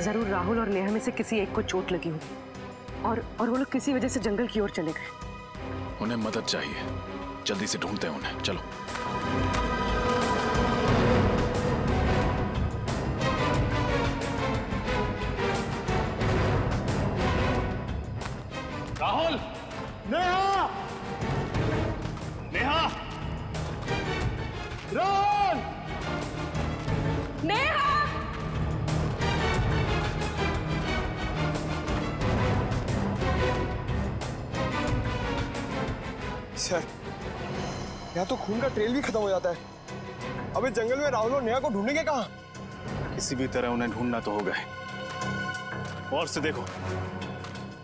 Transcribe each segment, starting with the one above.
जरूर राहुल और नेहा में से किसी एक को चोट लगी होगी और वो लोग किसी वजह से जंगल की ओर चले गए। उन्हें मदद चाहिए, जल्दी से ढूंढते हैं उन्हें। चलो। राहुल! नेहा! नेहा! राहुल! नेहा! सर, यहाँ तो खून का ट्रेल भी खत्म हो जाता है। अब इस जंगल में राहुल और नेहा को ढूंढेंगे कहाँ? किसी भी तरह उन्हें ढूंढना तो होगा ही। और से देखो,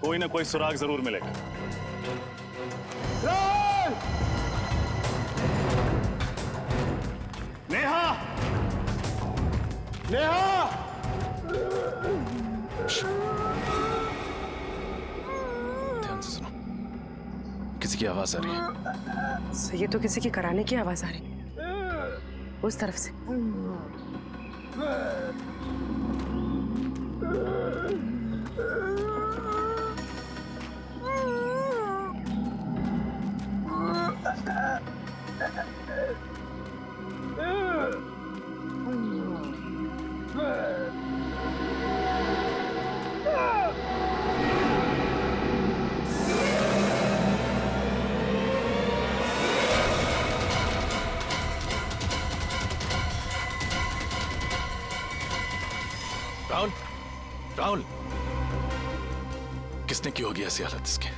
कोई ना कोई सुराग जरूर मिलेगा। राहुल! नेहा! नेहा! ध्यान से सुनो, किसी की आवाज आ रही है। ये तो किसी की कराने की आवाज आ रही है, उस तरफ से। राहुल! राहुल! किसने की होगी ऐसी हालत इसकी?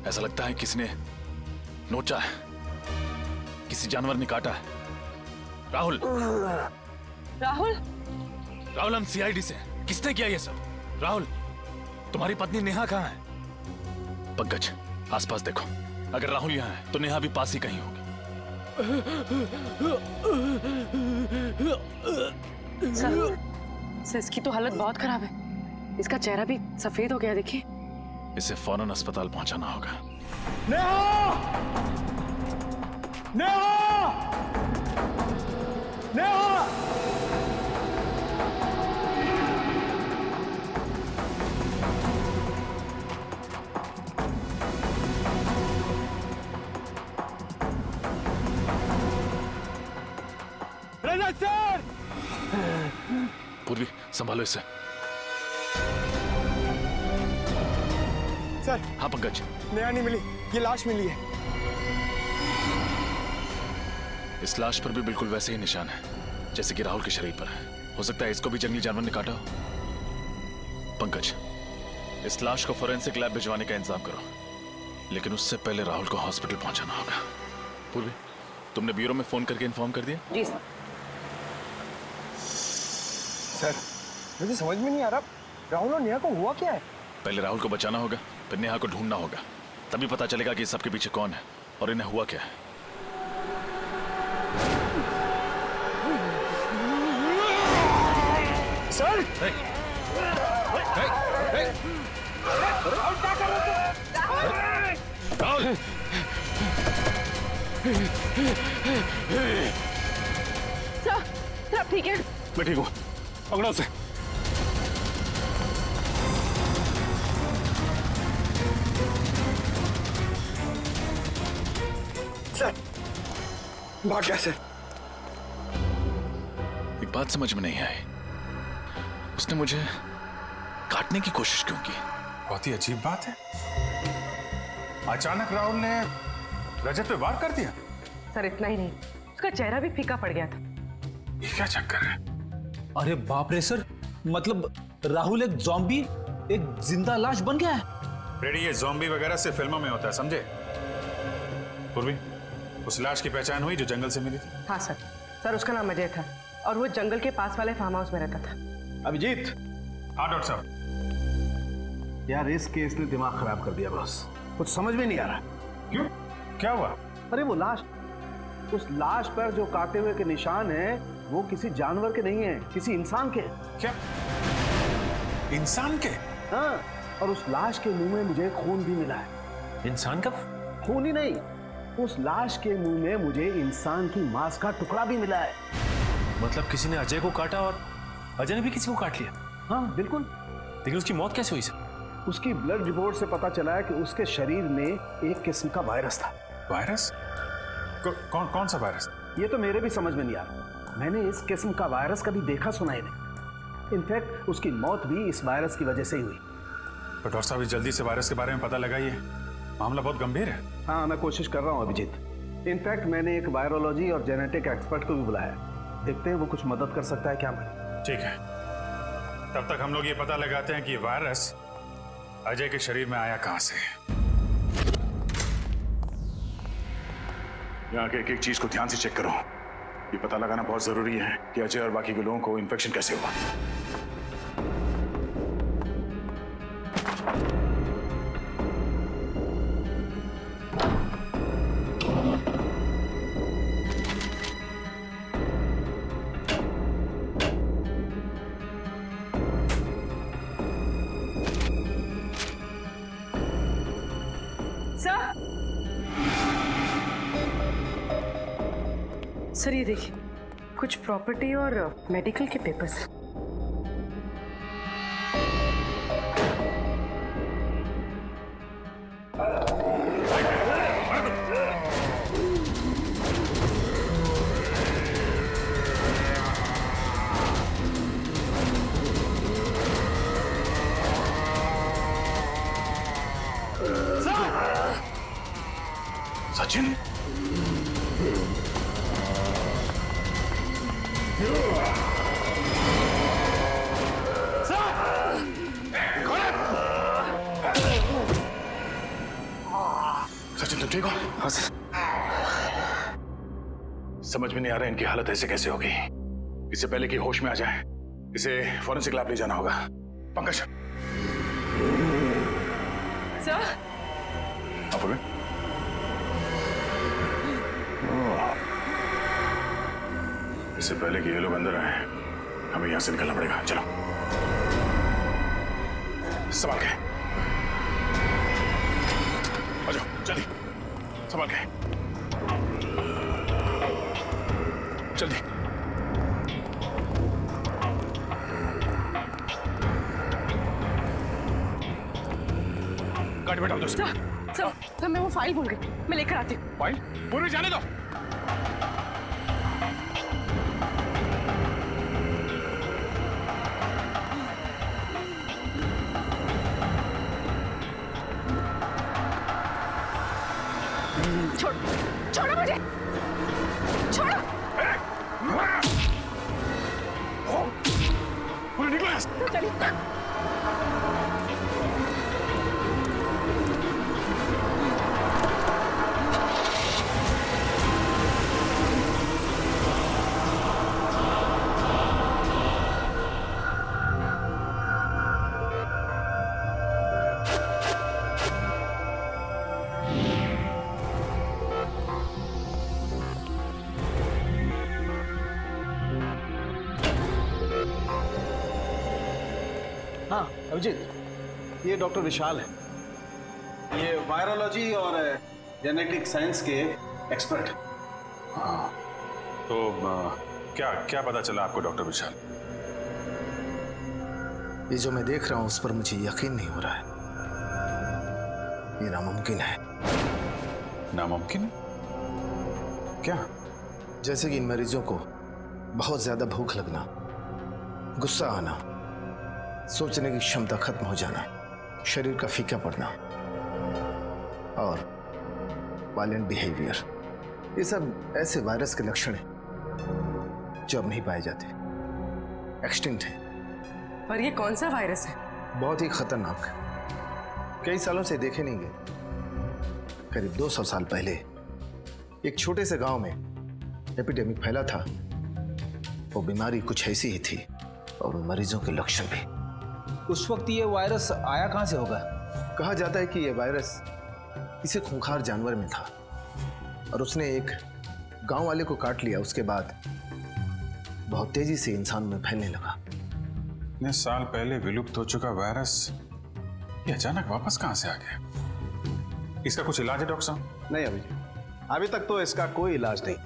ऐसा लगता है किसी ने नोचा है, किसी जानवर ने काटा है। राहुल! राहुल! राहुल, हम सीआईडी से हैं। किसने किया ये सब? राहुल, तुम्हारी पत्नी नेहा कहाँ है? पंकज, आसपास देखो। अगर राहुल यहाँ है तो नेहा भी पास ही कहीं होगी। सर, इसकी तो हालत बहुत खराब है। इसका चेहरा भी सफेद हो गया, देखिए। इसे फौरन अस्पताल पहुंचाना होगा। नेहा! नेहा! नेहा! रजत सर! पूर्वी, संभालो इसे। सर, हाँ पंकज। नेहा नहीं मिली, ये लाश मिली है। इस लाश पर भी बिल्कुल वैसे ही निशान है जैसे कि राहुल के शरीर पर है। हो सकता है इसको भी जंगली जानवर ने काटा हो। पंकज, इस लाश को फोरेंसिक लैब भिजवाने का इंतजाम करो, लेकिन उससे पहले राहुल को हॉस्पिटल पहुंचाना होगा। पूर्वी, तुमने ब्यूरो में फोन करके इन्फॉर्म कर दिया? जी सर। सर, मुझे समझ में नहीं आ रहा, राहुल और नेहा को हुआ क्या है? पहले राहुल को बचाना होगा, फिर नेहा को ढूंढना होगा। तभी पता चलेगा कि सबके पीछे कौन है और इन्हें हुआ क्या है। सर! राहुल! सर, आप ठीक है? मैं ठीक हूँ। पकड़ो से। सर, भाग गया सर। एक बात समझ में नहीं आई, उसने मुझे काटने की कोशिश क्यों की? बहुत ही अजीब बात है। अचानक राहुल ने रजत पे वार कर दिया। सर, इतना ही नहीं, उसका चेहरा भी फीका पड़ गया था। ये क्या चक्कर है? अरे बाप रे सर, मतलब राहुल एक ज़ॉम्बी, एक जिंदा लाश बन गया है। रेडी, ये ज़ॉम्बी वगैरह सिर्फ फिल्मों में होता है, समझे? पूर्वी, उस लाश की पहचान हुई जो जंगल से मिली थी? हाँ सर। सर, उसका नाम अजय था और वो जंगल के पास वाले फार्म हाउस में रहता था। अभिजीत, हाँ डॉक्टर साहब। यार इस केस ने दिमाग खराब कर दिया बॉस, कुछ समझ में नहीं आ रहा। क्यों, क्या हुआ? अरे वो लाश, उस लाश पर जो काटे हुए के निशान हैं, वो किसी जानवर के नहीं है, किसी इंसान के। क्या? इंसान के? हाँ, और उस लाश के मुंह में मुझे खून भी मिला है। इंसान का खून ही नहीं, उस लाश के मुंह में मुझे इंसान की मांस का टुकड़ा भी मिला है। मतलब किसी ने अजय को काटा और अजय ने भी किसी को काट लिया? हाँ बिल्कुल, लेकिन उसकी मौत कैसे हुई सर? उसकी ब्लड रिपोर्ट से पता चला है कि उसके शरीर में एक किस्म का वायरस था। वायरस? कौन सा वायरस? ये तो मेरे भी समझ में नहीं आ रहा। मैंने इस किस्म का वायरस कभी देखा सुना ही नहीं। इनफैक्ट उसकी मौत भी इस वायरस की वजह से ही हुई। तो डॉक्टर साहब जल्दी से वायरस के बारे में पता लगाइए, मामला बहुत गंभीर है। हाँ, मैं कोशिश कर रहा हूँ अभिजीत। इनफैक्ट मैंने एक वायरोलॉजी और जेनेटिक एक्सपर्ट को भी बुलाया। देखते हैं वो कुछ मदद कर सकता है क्या। मैं ठीक है, तब तक हम लोग ये पता लगाते हैं कि ये वायरस अजय के शरीर में आया कहां से। यहाँ के एक एक चीज को ध्यान से चेक करो। ये पता लगाना बहुत जरूरी है कि अजय और बाकी के लोगों को इन्फेक्शन कैसे हुआ। सर ये देखिए, कुछ प्रॉपर्टी और मेडिकल के पेपर्स। सचिन, सचिन तुम ठीक हो? हाँ सर। समझ में नहीं आ रहा इनकी हालत ऐसे कैसे होगी। इससे पहले कि होश में आ जाए इसे फॉरेंसिक लैब ले जाना होगा। पंकज, सर अपूर्वी, इससे पहले कि ये लोग अंदर आए हमें यहां से निकलना पड़ेगा। चलो संभाल के आ जाओ, जल्दी संभाल के, जल्दी। गाड़ी बैठाओ दोस्त। सर मैं वो फाइल भूल गई, मैं लेकर आती हूँ। फाइल पूरी जाने दो। छोड़ो मुझे, छोड़ो। पूरे निकलो यहाँ से। चलिए। हाँ अभिजीत, ये डॉक्टर विशाल है। ये वायरोलॉजी और जेनेटिक साइंस के एक्सपर्ट हैं। तो क्या क्या पता चला आपको डॉक्टर विशाल? ये जो मैं देख रहा हूं उस पर मुझे यकीन नहीं हो रहा है। ये नामुमकिन है। नामुमकिन? क्या? जैसे कि इन मरीजों को बहुत ज्यादा भूख लगना, गुस्सा आना, सोचने की क्षमता खत्म हो जाना, शरीर का फीका पड़ना और वायलेंट बिहेवियर, ये सब ऐसे वायरस के लक्षण हैं जो अब नहीं पाए जाते, एक्सटिंक्ट हैं। पर ये कौन सा वायरस है? बहुत ही खतरनाक, कई सालों से देखे नहीं गए। करीब 200 साल पहले एक छोटे से गांव में एपिडेमिक फैला था। वो बीमारी कुछ ऐसी ही थी और मरीजों के लक्षण भी। उस वक्त ये वायरस आया कहां से होगा? कहा जाता है कि यह वायरस किसी खूंखार जानवर में था और उसने एक गांव वाले को काट लिया। उसके बाद बहुत तेजी से इंसान में फैलने लगा। इतने साल पहले विलुप्त हो चुका वायरस ये अचानक वापस कहां से आ गया? इसका कुछ इलाज है डॉक्टर साहब? नहीं अभिजीत, अभी तक तो इसका कोई इलाज नहीं,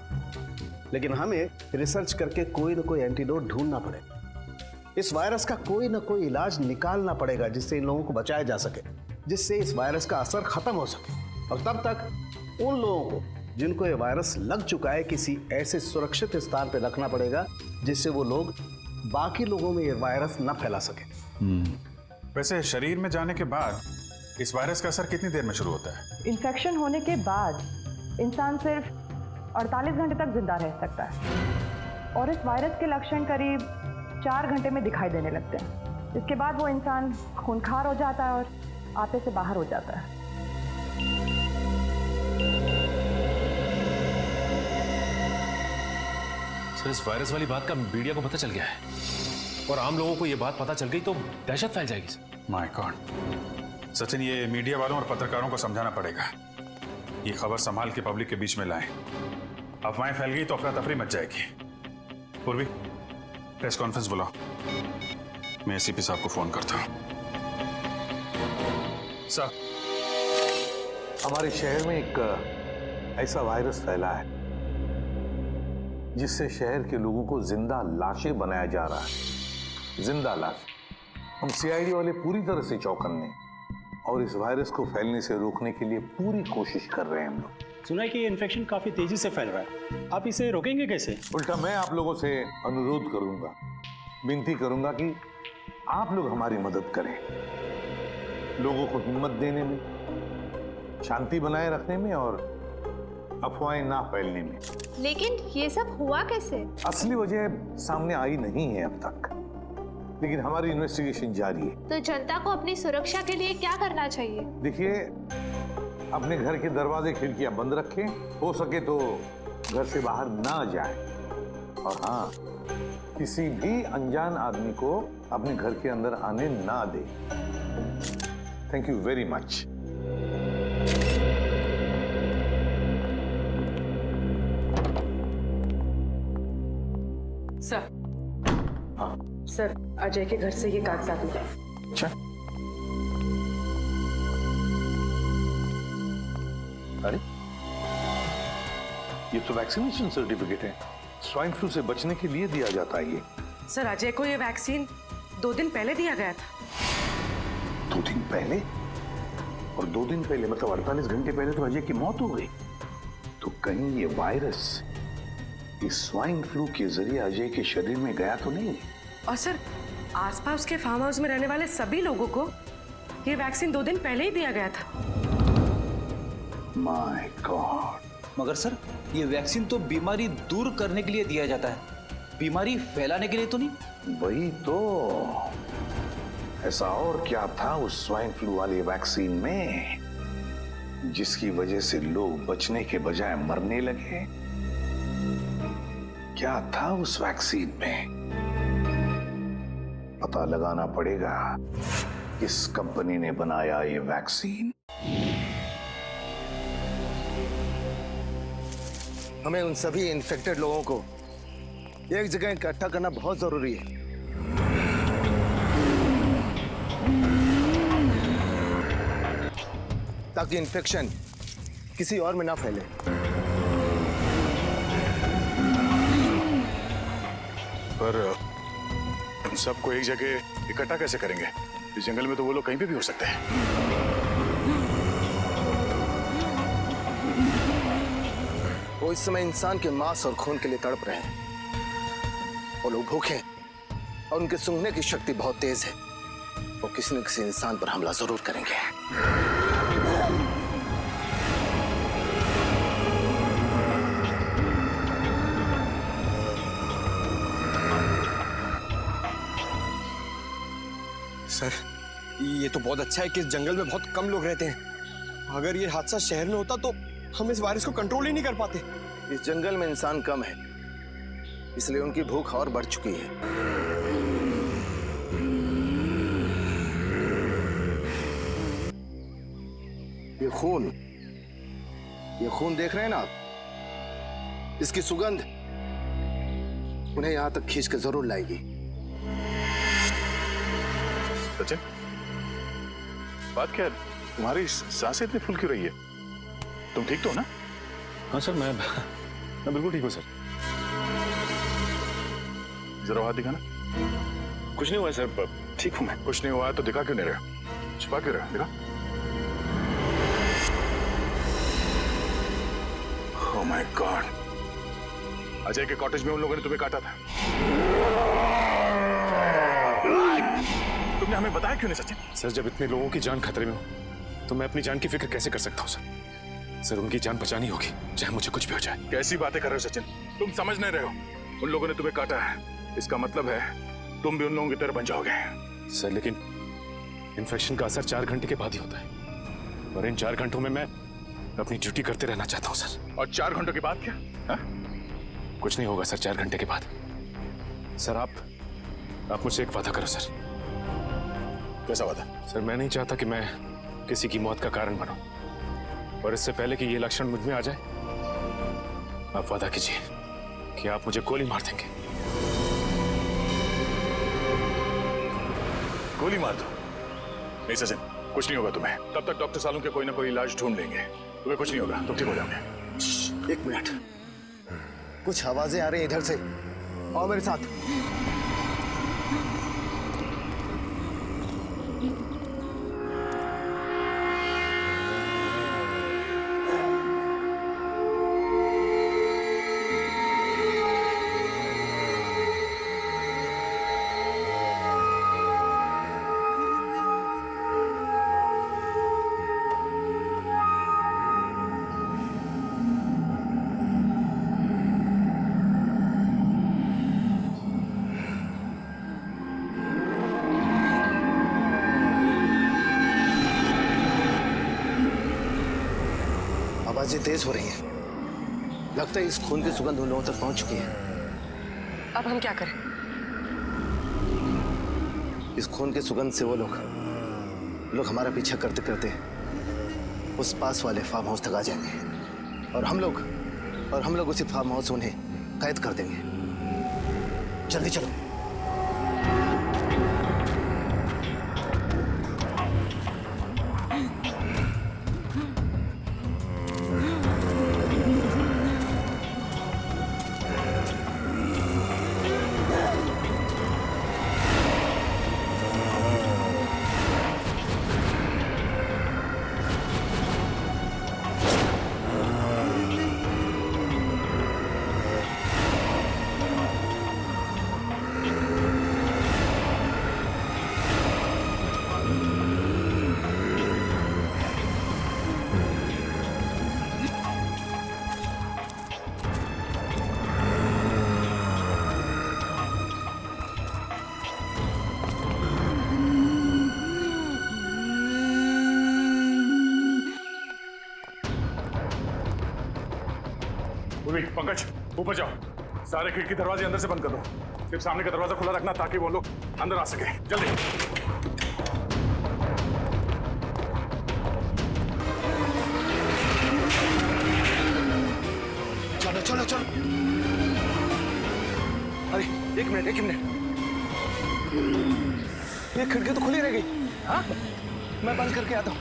लेकिन हमें रिसर्च करके कोई ना कोई एंटीडोट ढूंढना पड़ेगा। इस वायरस का कोई ना कोई इलाज निकालना पड़ेगा जिससे इन लोगों को बचाया जा सके, जिससे इस वायरस का असर खत्म हो सके। और तब तक उन लोगों को जिनको ये वायरस लग चुका है किसी ऐसे सुरक्षित स्थान पर रखना पड़ेगा जिससे वो लोग बाकी लोगों में ये वायरस न फैला सके। वैसे शरीर में जाने के बाद इस वायरस का असर कितनी देर में शुरू होता है? इन्फेक्शन होने के बाद इंसान सिर्फ 48 घंटे तक जिंदा रह सकता है और इस वायरस के लक्षण करीब 4 घंटे में दिखाई देने लगते हैं। इसके बाद वो इंसान खूंखार हो जाता है और आपे से बाहर हो जाता है। सर, इस वायरस वाली बात का मीडिया को पता चल गया है और आम लोगों को ये बात पता चल गई तो दहशत फैल जाएगी सर। माय गॉड सचिन, ये मीडिया वालों और पत्रकारों को समझाना पड़ेगा। ये खबर संभाल के पब्लिक के बीच में लाएं। अफवाहें फैल गई तो अफरा तफरी मच जाएगी। पूर्वी, प्रेस कॉन्फ्रेंस बुलाओ। मैं एसीपी साहब को फोन करता हूं। सर, हमारे शहर में एक ऐसा वायरस फैला है जिससे शहर के लोगों को जिंदा लाशें बनाया जा रहा है। जिंदा लाश। हम सीआईडी वाले पूरी तरह से चौकन्ने और इस वायरस को फैलने से रोकने के लिए पूरी कोशिश कर रहे हैं हम लोग। सुना है कि ये इन्फेक्शन काफी तेजी से फैल रहा है, आप इसे रोकेंगे कैसे? उल्टा मैं आप लोगों से अनुरोध करूंगा, विनती करूंगा कि आप लोग हमारी मदद करें, लोगों को हिम्मत देने में, शांति बनाए रखने में और अफवाहें ना फैलने में। लेकिन ये सब हुआ कैसे? असली वजह सामने आई नहीं है अब तक, लेकिन हमारी इन्वेस्टिगेशन जारी है। तो जनता को अपनी सुरक्षा के लिए क्या करना चाहिए? देखिए, अपने घर के दरवाजे खिड़कियां बंद रखें, हो सके तो घर से बाहर ना जाएं, और हाँ, किसी भी अनजान आदमी को अपने घर के अंदर आने ना दें। Thank you very much. Sir, sir, Ajay के घर से ये कागजात मिले। अच्छा, अरे ये तो वैक्सीनेशन सर्टिफिकेट है, स्वाइन फ्लू से बचने के लिए दिया जाता है ये। सर, अजय को ये वैक्सीन 2 दिन पहले दिया गया था। 2 दिन पहले? और 2 दिन पहले मतलब 48 घंटे पहले तो अजय की मौत हो गई। तो कहीं ये वायरस इस स्वाइन फ्लू के जरिए अजय के शरीर में गया तो नहीं? और सर, आसपास के फार्म हाउस में रहने वाले सभी लोगों को ये वैक्सीन 2 दिन पहले ही दिया गया था। My God. मगर सर, ये वैक्सीन तो बीमारी दूर करने के लिए दिया जाता है, बीमारी फैलाने के लिए तो नहीं। वही तो, ऐसा और क्या था उस स्वाइन फ्लू वाली वैक्सीन में जिसकी वजह से लोग बचने के बजाय मरने लगे? क्या था उस वैक्सीन में? पता लगाना पड़ेगा किस कंपनी ने बनाया ये वैक्सीन। हमें उन सभी इन्फेक्टेड लोगों को एक जगह इकट्ठा करना बहुत जरूरी है। ताकि इन्फेक्शन किसी और में ना फैले। पर हम सबको एक जगह इकट्ठा कैसे करेंगे? इस जंगल में तो वो लोग कहीं पे भी हो सकते हैं। वो इस समय इंसान के मांस और खून के लिए तड़प रहे हैं। वो लोग भूखे हैं और उनके सूंघने की शक्ति बहुत तेज है। वो किसी न किसी इंसान पर हमला जरूर करेंगे। सर, ये तो बहुत अच्छा है कि इस जंगल में बहुत कम लोग रहते हैं। अगर ये हादसा शहर में होता तो हम इस वायरस को कंट्रोल ही नहीं कर पाते। इस जंगल में इंसान कम है, इसलिए उनकी भूख और बढ़ चुकी है। ये खून देख रहे हैं ना आप? इसकी सुगंध उन्हें यहां तक खींच के जरूर लाएगी। सचिन, बात क्या है? तुम्हारी सांसें इतनी फूल क्यों रही है? तुम ठीक तो हो ना? हाँ सर, मैं बिल्कुल ठीक हूँ सर। जरा हाथ दिखाना। कुछ नहीं हुआ सर, ठीक हूँ मैं। कुछ नहीं हुआ तो दिखा क्यों नहीं रहे? छुपा क्यों रहे? दिखा। ओह माय गॉड, अजय के कॉटेज में उन लोगों ने तुम्हें काटा था। तुमने हमें बताया क्यों नहीं सचिन? सर, जब इतने लोगों की जान खतरे में हो तो मैं अपनी जान की फिक्र कैसे कर सकता हूँ सर? सर, उनकी जान बचानी होगी, चाहे मुझे कुछ भी हो जाए। कैसी बातें कर रहे हो सचिन? तुम समझ नहीं रहे हो। उन लोगों ने तुम्हें काटा है, इसका मतलब है तुम भी उन लोगों की तरह बन जाओगे। सर, लेकिन इन्फेक्शन का असर 4 घंटे के बाद ही होता है, और इन 4 घंटों में मैं अपनी ड्यूटी करते रहना चाहता हूँ सर। और 4 घंटों के बाद क्या? हा? कुछ नहीं होगा सर 4 घंटे के बाद। सर, आप मुझसे एक वादा करो सर। कैसा वादा? सर, मैं नहीं चाहता कि मैं किसी की मौत का कारण बनूं, और इससे पहले कि ये लक्षण मुझ में आ जाए, आप वादा कीजिए कि आप मुझे गोली मार देंगे। गोली मार दो? नहीं सचिन, कुछ नहीं होगा तुम्हें। तब तक डॉक्टर सालों के कोई ना कोई इलाज ढूंढ लेंगे, तुम्हें कुछ नहीं होगा, तुम ठीक हो जाओगे। 1 मिनट, कुछ आवाजें आ रही हैं इधर से। आओ मेरे साथ। आवाजें तेज हो रही हैं। लगता है इस खून की सुगंध उन लोगों तक पहुंच चुकी है। अब हम क्या करें? इस खून की सुगंध से वो लोग हमारा पीछा करते करते उस पास वाले फार्म हाउस तक आ जाएंगे, और हम लोग उसी फार्म हाउस उन्हें कैद कर देंगे। जल्दी चलो। पंकज, ऊपर जाओ, सारे खिड़की दरवाजे अंदर से बंद कर दो। सिर्फ सामने का दरवाजा खुला रखना ताकि वो लोग अंदर आ सके। जल्दी। चलो चलो चलो। अरे एक मिनट, ये खिड़की तो खुली रह गई। हाँ, मैं बंद करके आता हूँ।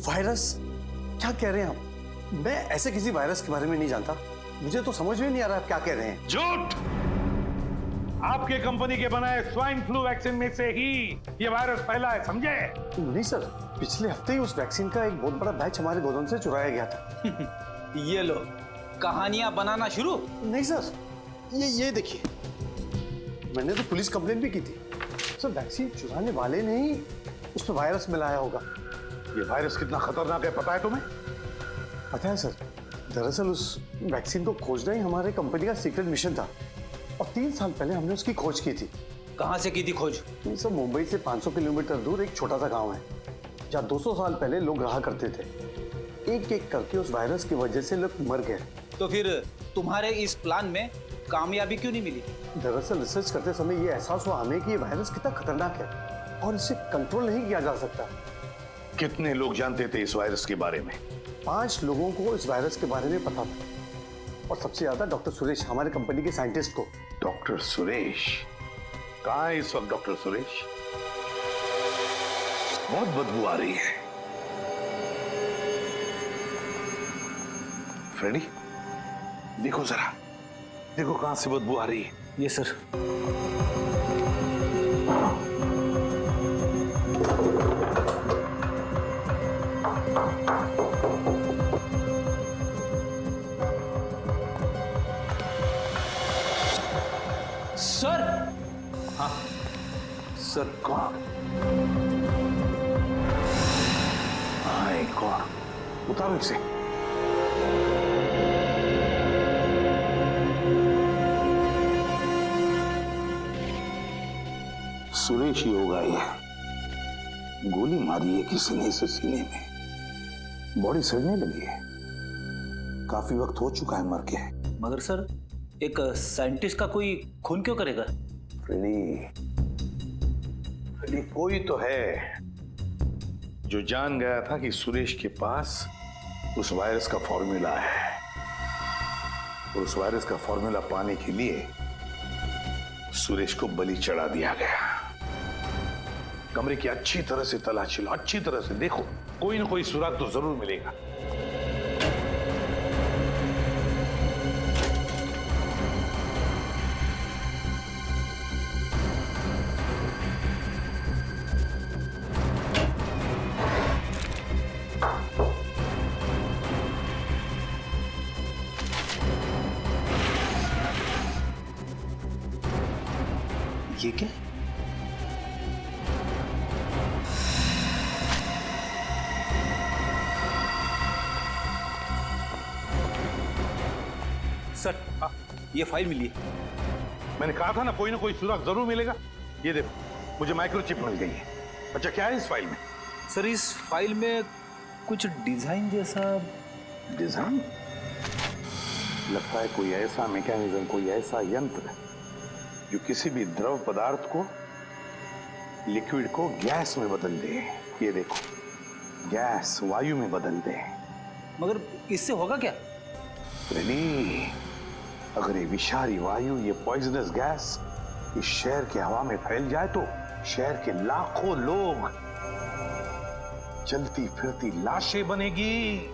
वायरस? क्या कह रहे हैं आप? मैं ऐसे किसी वायरस के बारे में नहीं जानता। मुझे तो समझ में नहीं आ रहा आप क्या कह रहे हैं। झूठ! आपके कंपनी के बनाए स्वाइन फ्लू वैक्सीन में से ही ये वायरस फैला है, समझे? नहीं सर, पिछले हफ्ते ही उस वैक्सीन का एक बहुत बड़ा बैच हमारे गोदाम से चुराया गया था। ये लो, कहानियां बनाना शुरू। नहीं सर, ये देखिए, मैंने तो पुलिस कंप्लेंट भी की थी। सर, वैक्सीन चुराने वाले ने ही उसमें वायरस मिलाया होगा। ये वायरस कितना खतरनाक है पता है तुम्हें? पता है सर, दरअसल उस वैक्सीन को खोजना ही हमारे कंपनी का सीक्रेट मिशन था, और 3 साल पहले हमने उसकी खोज की थी। कहाँ से की थी खोज? सर, मुंबई से 500 किलोमीटर दूर एक छोटा सा गांव है, जहाँ 200 साल पहले लोग रहा करते थे। एक एक करके उस वायरस की वजह से लोग मर गए। तो फिर तुम्हारे इस प्लान में कामयाबी क्यों नहीं मिली? दरअसल रिसर्च करते समय ये एहसास हुआ हमें कि ये वायरस कितना खतरनाक है और इसे कंट्रोल नहीं किया जा सकता। कितने लोग जानते थे इस वायरस के बारे में? 5 लोगों को इस वायरस के बारे में पता था, और सबसे ज्यादा डॉक्टर सुरेश, हमारे कंपनी के साइंटिस्ट को। डॉक्टर सुरेश? कहाँ है इस वक्त डॉक्टर सुरेश? बहुत बदबू आ रही है। फ्रेडी, देखो जरा, देखो कहां से बदबू आ रही है। ये सर। सर। हाँ सर कौन? हाय कौन? उतारो इसे। सुरेश ही होगा ये। गोली मारी है किसी ने इसे सीने में, बॉडी सड़ने लगी है, काफी वक्त हो चुका है मर के। मगर सर, एक साइंटिस्ट का कोई खून क्यों करेगा? फ्रेडी, कोई तो है जो जान गया था कि सुरेश के पास उस वायरस का फॉर्मूला है, और उस वायरस का फॉर्मूला पाने के लिए सुरेश को बलि चढ़ा दिया गया। कमरे की अच्छी तरह से तलाशी लो, अच्छी तरह से देखो, कोई ना कोई सुराग तो जरूर मिलेगा। ये क्या? सर, ये फाइल मिली है। मैंने कहा था ना कोई सुराग जरूर मिलेगा। ये देखो, मुझे माइक्रोचिप मिल गई है। अच्छा, क्या है इस फाइल में? सर, इस फाइल में कुछ डिजाइन जैसा। डिजाइन? लगता है कोई ऐसा मैकेनिज्म, कोई ऐसा यंत्र जो किसी भी द्रव पदार्थ को, लिक्विड को गैस में बदल दे। ये देखो, गैस वायु में बदल दे। मगर इससे होगा क्या? फ्रेडी, अगर ये विषारी वायु, ये पॉइजनस गैस इस शहर के हवा में फैल जाए तो शहर के लाखों लोग चलती फिरती लाशें बनेगी,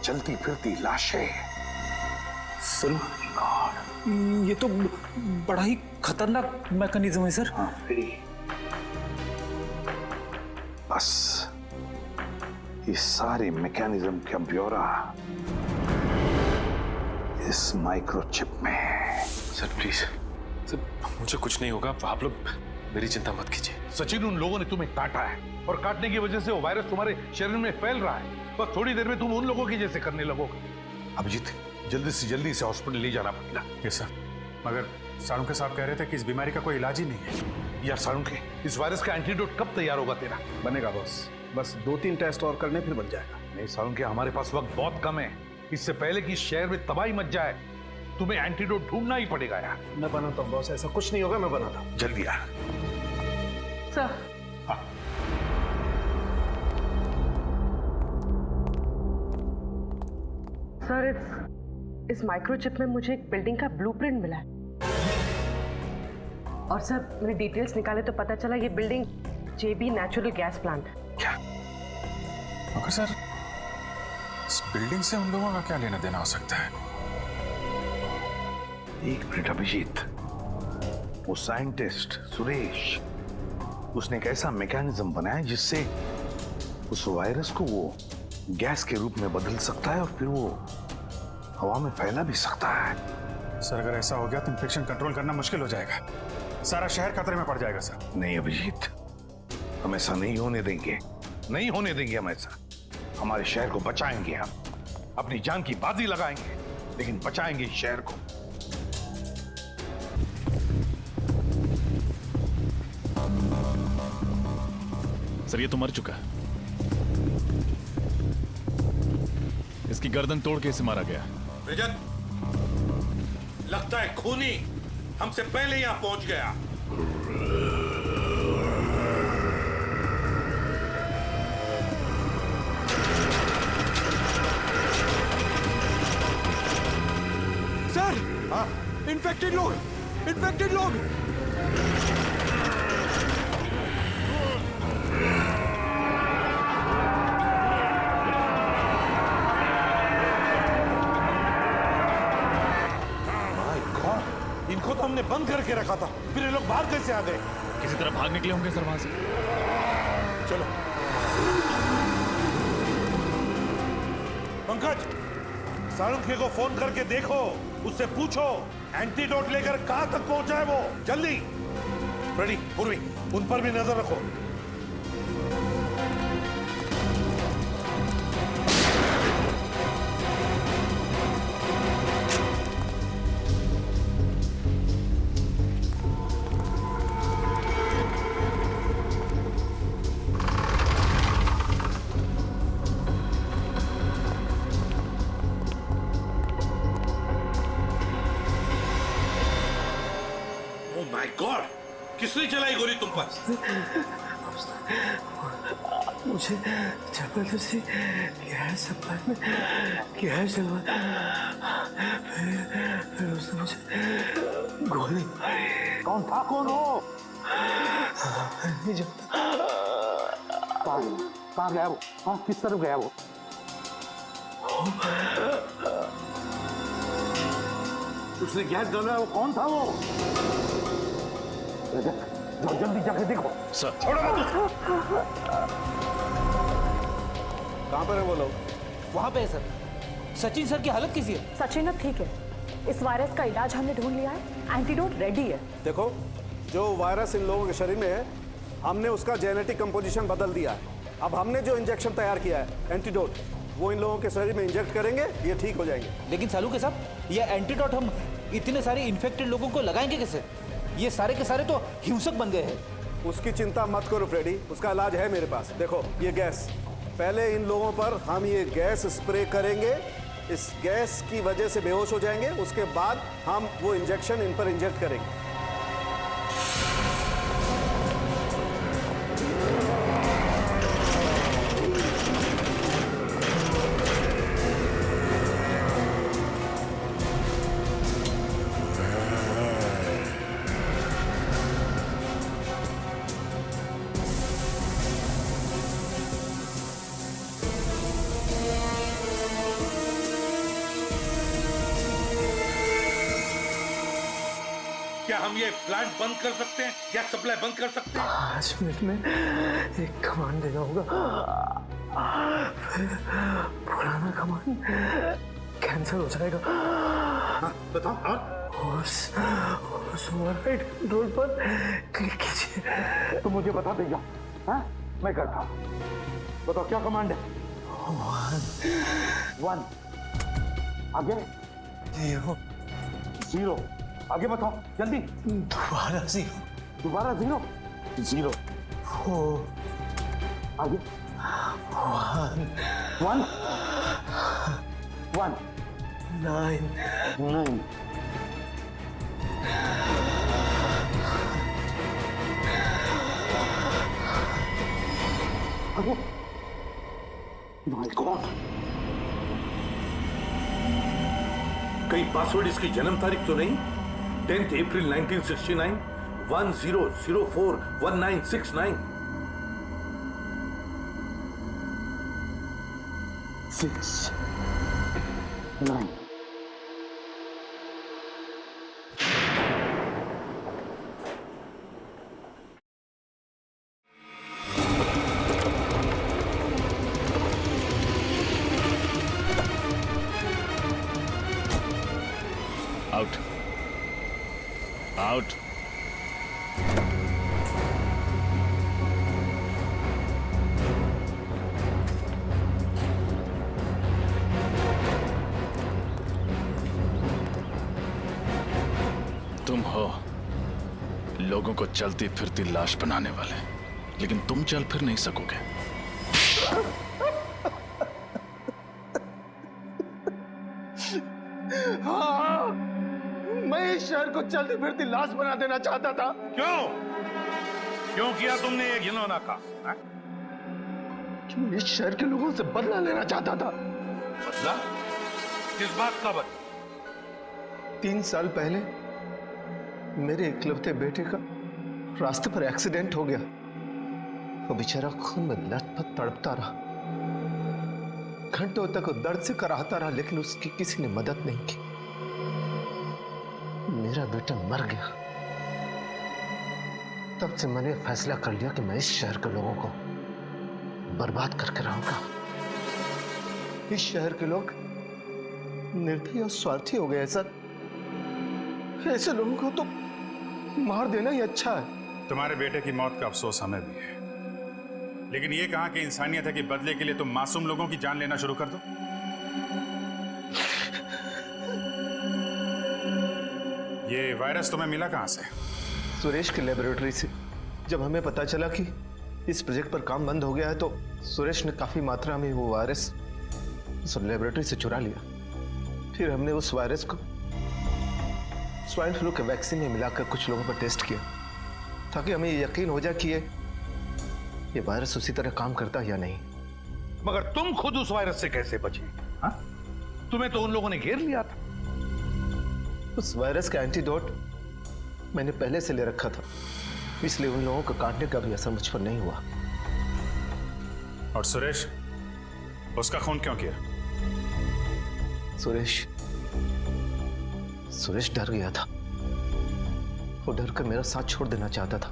चलती फिरती लाशें। सर, ये तो बड़ा ही खतरनाक मैकेनिज्म है सर। हाँ फ्रेडी, बस इस सारे मैकेनिज्म का ब्यौरा इस माइक्रोचिप में। सर प्लीज, सर मुझे कुछ नहीं होगा, आप लोग मेरी चिंता मत कीजिए। सचिन, उन लोगों ने तुम्हें काटा है और काटने की वजह से वो वायरस तुम्हारे शरीर में फैल रहा है। बस थोड़ी देर में तुम उन लोगों की जैसे करने लगोगे। अभिजीत, जल्दी से जल्दी इसे हॉस्पिटल ले जाना पड़ेगा। यस सर, मगर साळुंखे साहब कह रहे थे कि इस बीमारी का कोई इलाज ही नहीं है। यार साळुंखे, इस वायरस का एंटीडोट कब तैयार होगा तेरा? बनेगा बॉस, बस 2-3 टेस्ट और करने फिर बन जाएगा। नहीं साळुंखे, हमारे पास वक्त बहुत कम है। इससे पहले कि इस शहर में तबाही मच जाए, तुम्हें एंटीडोट ढूंढना ही पड़ेगा यार। मैं बनाता हूँ बॉस, ऐसा कुछ नहीं होगा, मैं बनाता हूँ। जल्दी यार। सर, सर, इस माइक्रोचिप में मुझे एक बिल्डिंग का ब्लूप्रिंट मिला है। और सर, मैंने डिटेल्स निकाले तो पता चला ये बिल्डिंग जेबी नेचुरल गैस प्लांट है। क्या? मगर सर, इस बिल्डिंग से उन लोगों का क्या लेना देना हो सकता है? एक मिनट अभिजीत, वो साइंटिस्ट सुरेश, उसने एक ऐसा मैकेनिज्म बनाया जिससे उस वायरस को वो गैस के रूप में बदल सकता है और फिर वो हवा में फैला भी सकता है। सर, अगर ऐसा हो गया तो इन्फेक्शन कंट्रोल करना मुश्किल हो जाएगा, सारा शहर खतरे में पड़ जाएगा सर। नहीं अभिजीत, हम ऐसा नहीं होने देंगे, नहीं होने देंगे हम ऐसा। हमारे शहर को बचाएंगे, हम अपनी जान की बाजी लगाएंगे, लेकिन बचाएंगे इस शहर को। सर, ये तो मर चुका है। इसकी गर्दन तोड़ के इसे मारा गया। रजत, लगता है खूनी हमसे पहले यहां पहुंच गया। सर, इन्फेक्टेड लोग, इन्फेक्टेड लोग। हमने बंद करके रखा था, फिर ये लोग बाहर कैसे आ गए? किसी तरह भाग निकले होंगे सर वहां से। चलो पंकज, साळुंखे को फोन करके देखो, उससे पूछो एंटीडोट लेकर कहां तक पहुंचा है वो। जल्दी। फ्रेडी, पूर्वी, उन पर भी नजर रखो। माय गॉड, किसने चलाई गोली तुम पर? मुझे जबरदस्ती गैस सप्लाई में गैस डलवा, फिर उसने मुझे गोली मारी। कौन था? कौन हो? नहीं जानता। कहाँ गया वो? हाँ, किस तरफ गया वो? उसने गैस डाला, वो कौन था वो? जाओ जल्दी जाके देखो। सर। छोड़ो मत उसको। कहाँ पर है वो लोग? वहां पे है सर। सचिन सर की हालत कैसी है? सचिन अब ठीक है। इस वायरस का इलाज हमने ढूंढ लिया है, एंटीडोट रेडी है। देखो, जो वायरस इन लोगों के शरीर में है, हमने उसका जेनेटिक कंपोजिशन बदल दिया है। अब हमने जो इंजेक्शन तैयार किया है, एंटीडोट, वो इन लोगों के शरीर में इंजेक्ट करेंगे, ये ठीक हो जाएंगे। लेकिन सालू के साहब, ये एंटीडोट हम इतने सारे इन्फेक्टेड लोगों को लगाएंगे कैसे? ये सारे के सारे तो हिंसक बन गए हैं। उसकी चिंता मत करो फ्रेडी, उसका इलाज है मेरे पास। देखो ये गैस, पहले इन लोगों पर हम ये गैस स्प्रे करेंगे, इस गैस की वजह से बेहोश हो जाएंगे, उसके बाद हम वो इंजेक्शन इन पर इंजेक्ट करेंगे। क्या हम ये प्लांट बंद कर सकते हैं? गैस सप्लाई बंद कर सकते हैं? 5 मिनट में एक कमांड देना होगा, फिर पुराना कमांड कैंसिल हो जाएगा। हाँ, बताओ। और उस ओवरराइड कंट्रोल पर क्लिक कीजिए। तो मुझे बता देगा। हाँ, मैं करता हूँ। बताओ क्या कमांड है? 1 आगे 0 आगे बताओ जल्दी। दोबारा 0 दोबारा 0 0 4 आगे 1 1 9 9 आगे। माय गॉड, कहीं पासवर्ड इसकी जन्म तारीख तो नहीं? 10th April 1969 1004 1969 6 9 out out. तुम हो लोगों को चलती फिरती लाश बनाने वाले, लेकिन तुम चल फिर नहीं सकोगे। हाँ, मैं इस शहर को चलती फिरती लाश बना देना चाहता था। क्यों किया तुमने ये घिनौना काम? क्यों इस शहर के लोगों से बदला लेना चाहता था। बदला? किस बात का बदला? 3 साल पहले मेरे इकलौते बेटे का रास्ते पर एक्सीडेंट हो गया। वो बेचारा खून में लथपथ तड़पता रहा, घंटों तक दर्द से कराहता रहा, लेकिन उसकी किसी ने मदद नहीं की। मेरा बेटा मर गया, तब से मैंने फैसला कर लिया कि मैं इस शहर के लोगों को बर्बाद करके रहूंगा। इस शहर के लोग निर्दयी और स्वार्थी हो गए सर। ऐसे लोगों को तो मार देना ही अच्छा है। तुम्हारे बेटे की मौत का अफसोस हमें भी है, लेकिन ये कहां की इंसानियत है कि बदले के लिए तुम मासूम लोगों की जान लेना शुरू कर दो। ये वायरस तुम्हें मिला कहां से? सुरेश की लेबोरेटरी से। जब हमें पता चला कि इस प्रोजेक्ट पर काम बंद हो गया है तो सुरेश ने काफी मात्रा में वो वायरस उस लेबोरेटरी से चुरा लिया। फिर हमने उस वायरस को स्वाइन फ्लू के वैक्सीन में मिलाकर कुछ लोगों पर टेस्ट किया, ताकि हमें यकीन हो जाए कि ये वायरस उसी तरह काम करता है या नहीं। मगर तुम खुद उस वायरस से कैसे बचे? हाँ? तुम्हें तो उन लोगों ने घेर लिया था। उस वायरस का एंटीडोट मैंने पहले से ले रखा था, इसलिए उन लोगों को काटने का भी असर मुझ पर नहीं हुआ। और सुरेश, उसका खून क्यों किया? सुरेश डर गया था। वो डर कर मेरा साथ छोड़ देना चाहता था।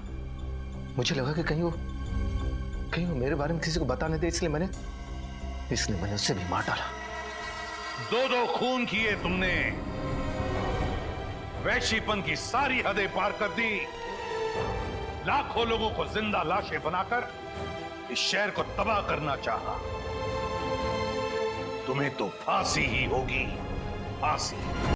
मुझे लगा कि कहीं वो मेरे बारे में किसी को बताने दे, इसलिए मैंने उसे भी मार डाला। दो खून किए तुमने, वैश्यपन की सारी हदें पार कर दी, लाखों लोगों को जिंदा लाशें बनाकर इस शहर को तबाह करना चाहा। तुम्हें तो फांसी ही होगी, फांसी।